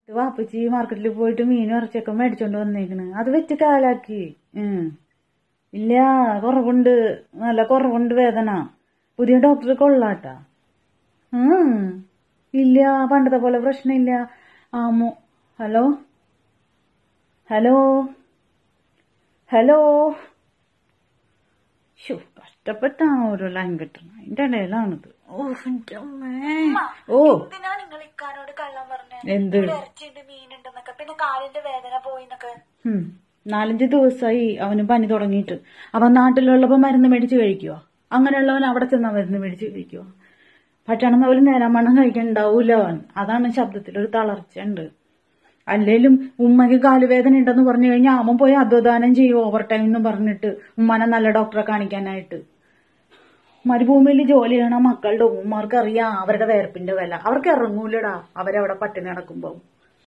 വാപ്പച്ചി മാർക്കറ്റിൽ പോയിട്ട് മീനും ഇറച്ചിയൊക്കെ മേടിച്ചോണ്ട് വന്നേക്കണ്. അത് വെച്ച് കാലാക്കി. ഇല്ല, കുറവുണ്ട്, നല്ല കുറവുണ്ട് വേദന. പുതിയ ഡോക്ടർ കൊള്ളാട്ടാ. ഇല്ല, പണ്ടത്തെ പോലെ പ്രശ്നമില്ല. Hello hello hello. കഷ്ടപ്പെട്ട ഓരോ ലൈൻ കിട്ടണം, അതിന്റെ ഇടയിലാണിത്. എന്ത് 4-5 ദിവസമായി അവന് പനി തുടങ്ങിയിട്ട്. അവൻ നാട്ടിലുള്ളപ്പോ മരുന്ന് മേടിച്ച് കഴിക്കുവോ? അങ്ങനെയുള്ളവൻ അവിടെ ചെന്നാ മരുന്ന് മേടിച്ച് കഴിക്കുവോ? ഭക്ഷണം പോലും നേരം വണ്ണം കഴിക്കണ്ടാവൂല അവൻ. അതാണ് ശബ്ദത്തിലൊരു തളർച്ച ഉണ്ട്. അല്ലേലും ഉമ്മക്ക് കാലുവേദന ഉണ്ടെന്ന് പറഞ്ഞു കഴിഞ്ഞാൽ അവൻ പോയി അധ്വാനം ചെയ്യും ഓവർ ടൈം എന്ന് പറഞ്ഞിട്ട് ഉമ്മനെ നല്ല ഡോക്ടറെ കാണിക്കാനായിട്ട്. മരുഭൂമിയിൽ ജോലി ചെയ്യണ മക്കളുടെ ഉമ്മമാർക്ക് അറിയാം അവരുടെ വേർപ്പിന്റെ വില. അവർക്ക് ഇറങ്ങൂലടാ അവരവിടെ പട്ടിണി നടക്കുമ്പോ.